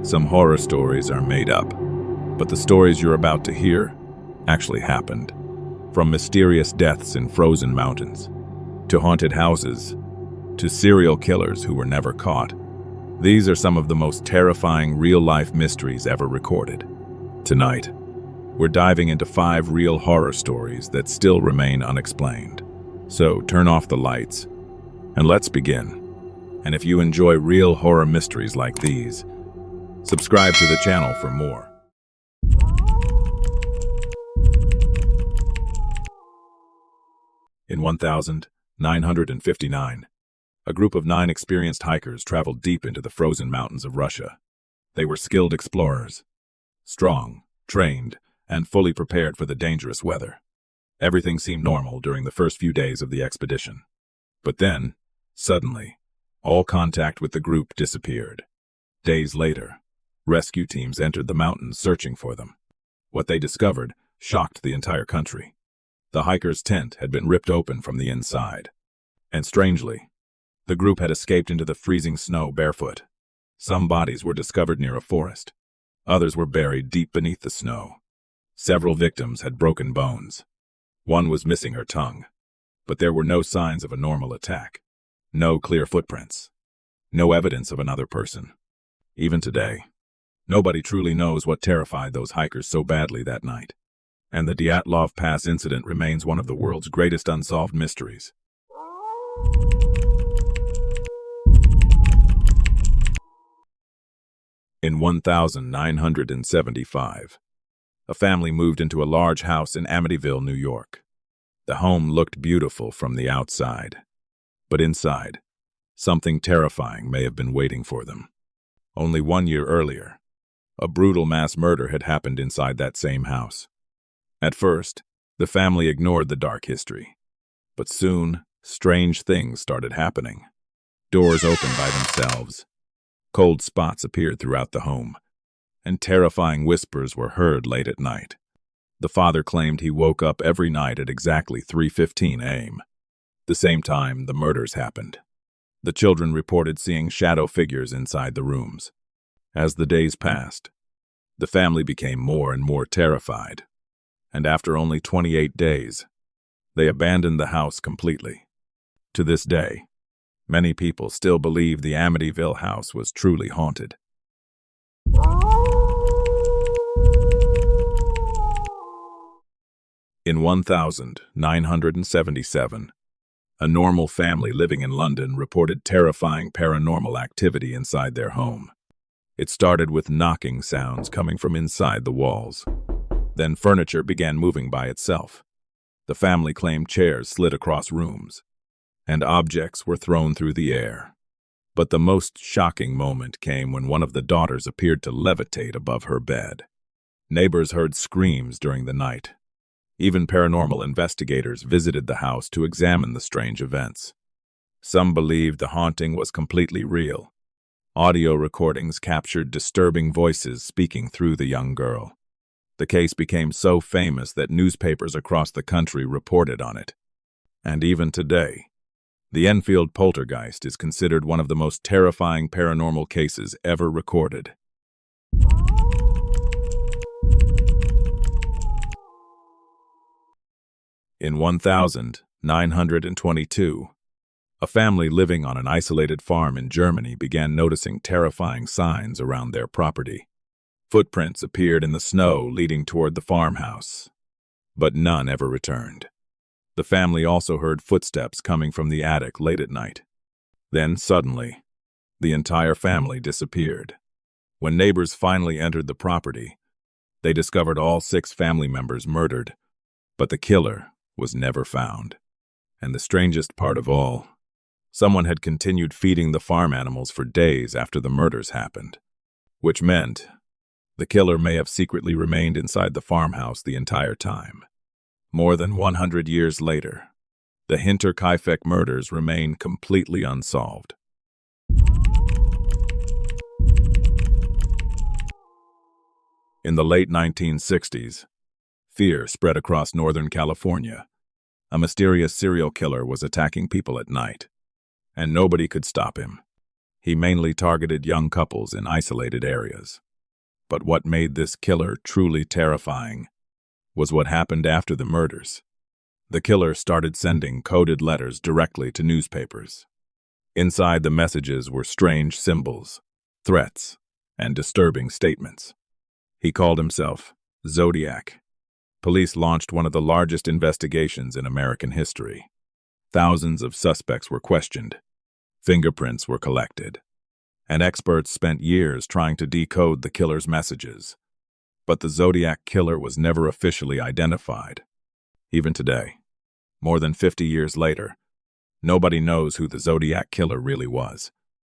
Some horror stories are made up, but the stories you're about to hear actually happened. From mysterious deaths in frozen mountains, to haunted houses, to serial killers who were never caught. These are some of the most terrifying real-life mysteries ever recorded. Tonight, we're diving into 5 real horror stories that still remain unexplained. So turn off the lights, and let's begin. And if you enjoy real horror mysteries like these, subscribe to the channel for more. In 1959, a group of 9 experienced hikers traveled deep into the frozen mountains of Russia. They were skilled explorers, strong, trained, and fully prepared for the dangerous weather. Everything seemed normal during the first few days of the expedition. But then, suddenly, all contact with the group disappeared. Days later, rescue teams entered the mountains searching for them. What they discovered shocked the entire country. The hikers' tent had been ripped open from the inside. And strangely, the group had escaped into the freezing snow barefoot. Some bodies were discovered near a forest. Others were buried deep beneath the snow. Several victims had broken bones. One was missing her tongue. But there were no signs of a normal attack. No clear footprints. No evidence of another person. Even today, nobody truly knows what terrified those hikers so badly that night. And the Dyatlov Pass incident remains one of the world's greatest unsolved mysteries. In 1975, a family moved into a large house in Amityville, New York. The home looked beautiful from the outside, but inside, something terrifying may have been waiting for them. Only 1 year earlier, a brutal mass murder had happened inside that same house. At first, the family ignored the dark history, but soon, strange things started happening. Doors opened by themselves. Cold spots appeared throughout the home, and terrifying whispers were heard late at night. The father claimed he woke up every night at exactly 3:15 a.m., the same time the murders happened. The children reported seeing shadow figures inside the rooms. As the days passed, the family became more and more terrified, and after only 28 days, they abandoned the house completely. To this day, many people still believe the Amityville house was truly haunted. In 1977, a normal family living in London reported terrifying paranormal activity inside their home. It started with knocking sounds coming from inside the walls. Then furniture began moving by itself. The family claimed chairs slid across rooms, and objects were thrown through the air. But the most shocking moment came when one of the daughters appeared to levitate above her bed. Neighbors heard screams during the night. Even paranormal investigators visited the house to examine the strange events. Some believed the haunting was completely real. Audio recordings captured disturbing voices speaking through the young girl. The case became so famous that newspapers across the country reported on it. And even today, the Enfield poltergeist is considered one of the most terrifying paranormal cases ever recorded. In 1922, a family living on an isolated farm in Germany began noticing terrifying signs around their property. Footprints appeared in the snow leading toward the farmhouse, but none ever returned. The family also heard footsteps coming from the attic late at night. Then, suddenly, the entire family disappeared. When neighbors finally entered the property, they discovered all 6 family members murdered, but the killer was never found. And the strangest part of all, someone had continued feeding the farm animals for days after the murders happened, which meant the killer may have secretly remained inside the farmhouse the entire time. More than 100 years later, the Hinterkaifeck murders remain completely unsolved. In the late 1960s, fear spread across Northern California. A mysterious serial killer was attacking people at night, and nobody could stop him. He mainly targeted young couples in isolated areas. But what made this killer truly terrifying was what happened after the murders. The killer started sending coded letters directly to newspapers. Inside the messages were strange symbols, threats, and disturbing statements. He called himself Zodiac. Police launched one of the largest investigations in American history. Thousands of suspects were questioned. Fingerprints were collected. And experts spent years trying to decode the killer's messages. But the Zodiac killer was never officially identified. Even today, more than 50 years later, nobody knows who the Zodiac killer really was.